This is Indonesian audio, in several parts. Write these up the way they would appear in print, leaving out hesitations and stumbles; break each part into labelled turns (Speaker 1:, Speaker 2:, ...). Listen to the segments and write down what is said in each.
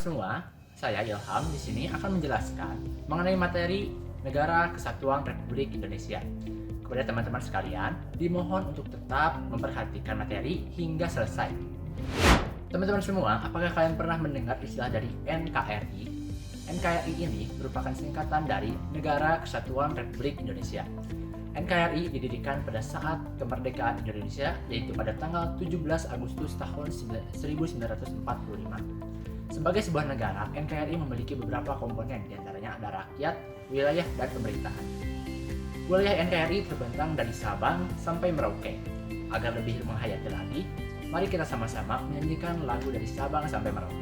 Speaker 1: semua, saya Ilham di sini akan menjelaskan mengenai materi Negara Kesatuan Republik Indonesia. Kepada teman-teman sekalian, dimohon untuk tetap memperhatikan materi hingga selesai. Teman-teman semua, apakah kalian pernah mendengar istilah dari NKRI? NKRI ini merupakan singkatan dari Negara Kesatuan Republik Indonesia. NKRI didirikan pada saat kemerdekaan Indonesia, yaitu pada tanggal 17 Agustus tahun 1945. Sebagai sebuah negara, NKRI memiliki beberapa komponen, diantaranya ada rakyat, wilayah, dan pemerintahan. Wilayah NKRI terbentang dari Sabang sampai Merauke. Agar lebih menghayati lagi, mari kita sama-sama menyanyikan lagu dari Sabang sampai Merauke.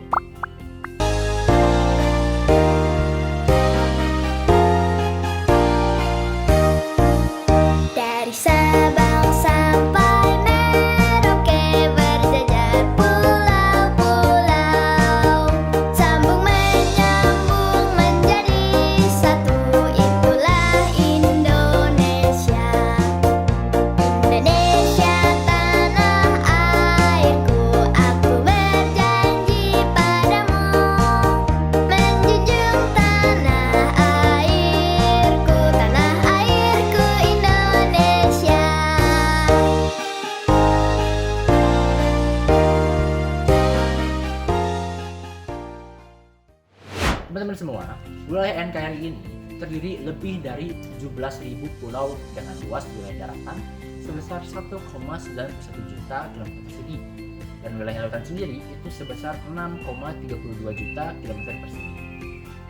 Speaker 2: Dari Sabang sampai Merauke berjajar pulau-pulau, sambung menyambung menjadi satu, itulah Indonesia. Indonesia tanah airku, aku berjanji padamu, menjunjung tanah airku Indonesia.
Speaker 1: Teman-teman semua, wilayah NKRI ini terdiri lebih dari 17.000 pulau dengan luas wilayah daratan sebesar 1,91 juta kilometer persegi, dan wilayah lautan sendiri itu sebesar 6,32 juta kilometer persegi.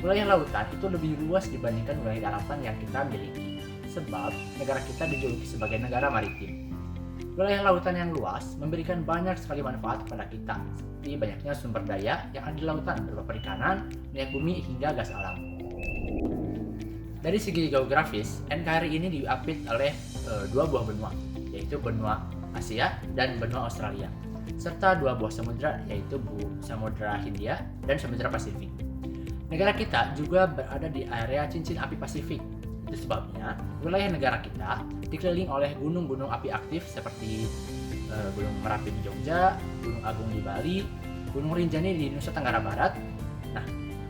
Speaker 1: Wilayah lautan itu lebih luas dibandingkan wilayah daratan yang kita miliki, sebab negara kita dijuluki sebagai negara maritim. Wilayah lautan yang luas memberikan banyak sekali manfaat kepada kita, seperti banyaknya sumber daya yang ada di lautan berupa perikanan, minyak bumi, hingga gas alam. Dari segi geografis, NKRI ini diapit oleh dua buah benua, yaitu benua Asia dan benua Australia, serta dua buah samudra, yaitu Samudra Hindia dan Samudra Pasifik. Negara kita juga berada di area cincin api Pasifik. Itu sebabnya wilayah negara kita dikelilingi oleh gunung-gunung api aktif seperti Gunung Merapi di Jogja, Gunung Agung di Bali, Gunung Rinjani di Nusa Tenggara Barat. Nah,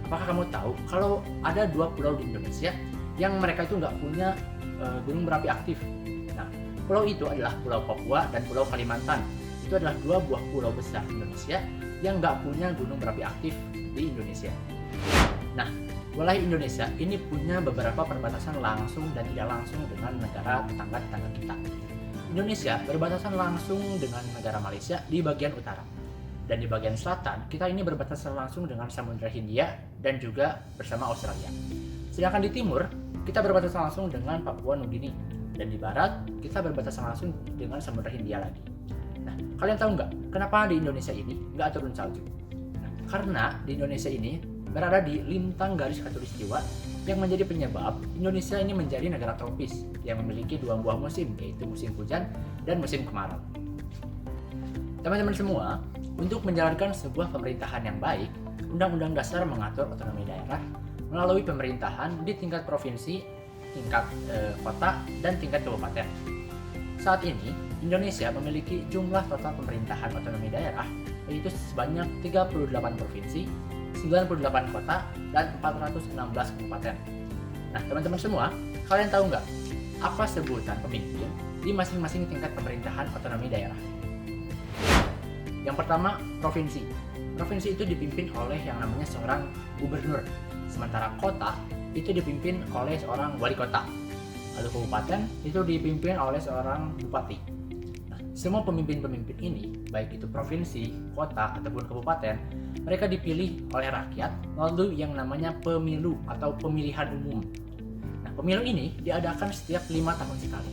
Speaker 1: apakah kamu tahu kalau ada dua pulau di Indonesia yang mereka itu nggak punya gunung berapi aktif? Nah, pulau itu adalah Pulau Papua dan Pulau Kalimantan. Itu adalah dua buah pulau besar Indonesia yang nggak punya gunung berapi aktif di Indonesia. Nah, wilayah Indonesia ini punya beberapa perbatasan langsung dan tidak langsung dengan negara tetangga-tetangga kita. Indonesia berbatasan langsung dengan negara Malaysia di bagian utara. Dan di bagian selatan, kita ini berbatasan langsung dengan Samudra Hindia dan juga bersama Australia. Sedangkan di timur, kita berbatasan langsung dengan Papua Nugini. Dan di barat, kita berbatasan langsung dengan Samudra Hindia lagi. Nah, kalian tahu nggak kenapa di Indonesia ini nggak turun salju? Nah, karena di Indonesia ini berada di lintang garis khatulistiwa yang menjadi penyebab Indonesia ini menjadi negara tropis yang memiliki dua buah musim, yaitu musim hujan dan musim kemarau. Teman-teman semua, untuk menjalankan sebuah pemerintahan yang baik, Undang-Undang Dasar mengatur otonomi daerah melalui pemerintahan di tingkat provinsi, tingkat kota, dan tingkat kabupaten. Saat ini, Indonesia memiliki jumlah total pemerintahan otonomi daerah, yaitu sebanyak 38 provinsi, 98 kota, dan 416 kabupaten. Nah, teman-teman semua, kalian tahu nggak apa sebutan pemimpin di masing-masing tingkat pemerintahan otonomi daerah? Yang pertama, provinsi. Provinsi itu dipimpin oleh yang namanya seorang gubernur, sementara kota itu dipimpin oleh seorang wali kota. Lalu kabupaten itu dipimpin oleh seorang bupati. Nah, semua pemimpin-pemimpin ini, baik itu provinsi, kota, ataupun kabupaten, mereka dipilih oleh rakyat melalui yang namanya pemilu atau pemilihan umum. Nah, pemilu ini diadakan setiap 5 tahun sekali.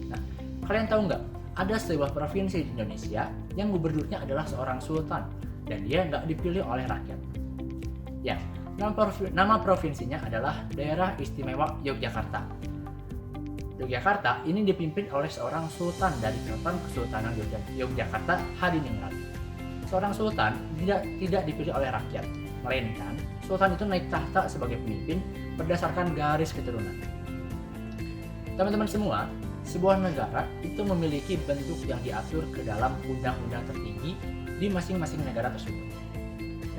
Speaker 1: Nah, kalian tahu nggak? Ada sebuah provinsi di Indonesia yang gubernurnya adalah seorang sultan dan dia nggak dipilih oleh rakyat. Ya, nama provinsinya adalah Daerah Istimewa Yogyakarta. Yogyakarta ini dipimpin oleh seorang sultan dari Keraton Kesultanan Yogyakarta Hadiningrat. Seorang sultan tidak dipilih oleh rakyat, melainkan sultan itu naik tahta sebagai pemimpin berdasarkan garis keturunan. Teman-teman semua, sebuah negara itu memiliki bentuk yang diatur ke dalam undang-undang tertinggi di masing-masing negara tersebut.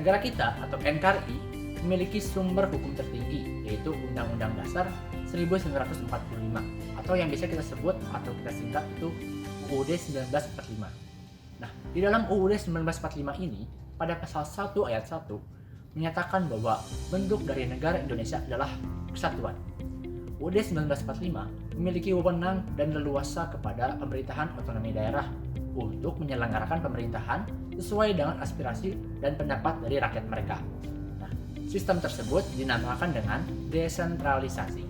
Speaker 1: Negara kita atau NKRI memiliki sumber hukum tertinggi, yaitu Undang-Undang Dasar 1945 atau yang biasa kita sebut atau kita singkat itu UUD 1945. Nah, di dalam UUD 1945 ini, pada pasal 1 ayat 1 menyatakan bahwa bentuk dari negara Indonesia adalah kesatuan. UUD 1945 memiliki wewenang dan leluasa kepada pemerintahan otonomi daerah untuk menyelenggarakan pemerintahan sesuai dengan aspirasi dan pendapat dari rakyat mereka. Nah, sistem tersebut dinamakan dengan desentralisasi.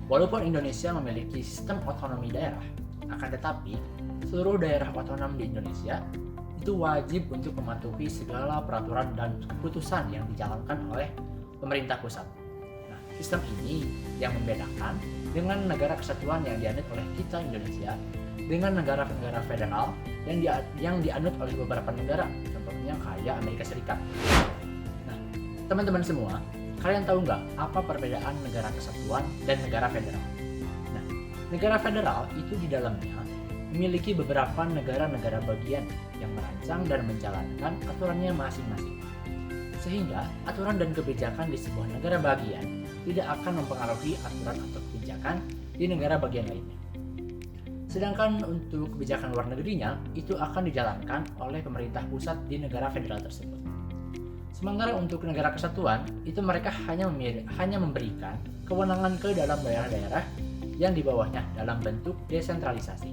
Speaker 1: Walaupun Indonesia memiliki sistem otonomi daerah, akan tetapi seluruh daerah otonom di Indonesia itu wajib untuk mematuhi segala peraturan dan keputusan yang dijalankan oleh pemerintah pusat. Nah, sistem ini yang membedakan dengan negara kesatuan yang dianut oleh kita Indonesia dengan negara-negara federal yang dianut oleh beberapa negara, contohnya kayak Amerika Serikat. Nah, teman-teman semua, kalian tahu nggak apa perbedaan negara kesatuan dan negara federal? Nah, negara federal itu di dalamnya memiliki beberapa negara-negara bagian yang merancang dan menjalankan aturannya masing-masing. Sehingga aturan dan kebijakan di sebuah negara bagian tidak akan mempengaruhi aturan atau kebijakan di negara bagian lainnya. Sedangkan untuk kebijakan luar negerinya itu akan dijalankan oleh pemerintah pusat di negara federal tersebut. Sementara untuk negara kesatuan itu mereka hanya memberikan kewenangan ke dalam daerah-daerah yang di bawahnya dalam bentuk desentralisasi.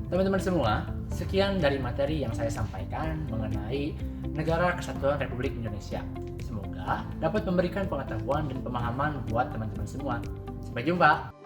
Speaker 1: Teman-teman semua, sekian dari materi yang saya sampaikan mengenai Negara Kesatuan Republik Indonesia. Semoga dapat memberikan pengetahuan dan pemahaman buat teman-teman semua. Sampai jumpa!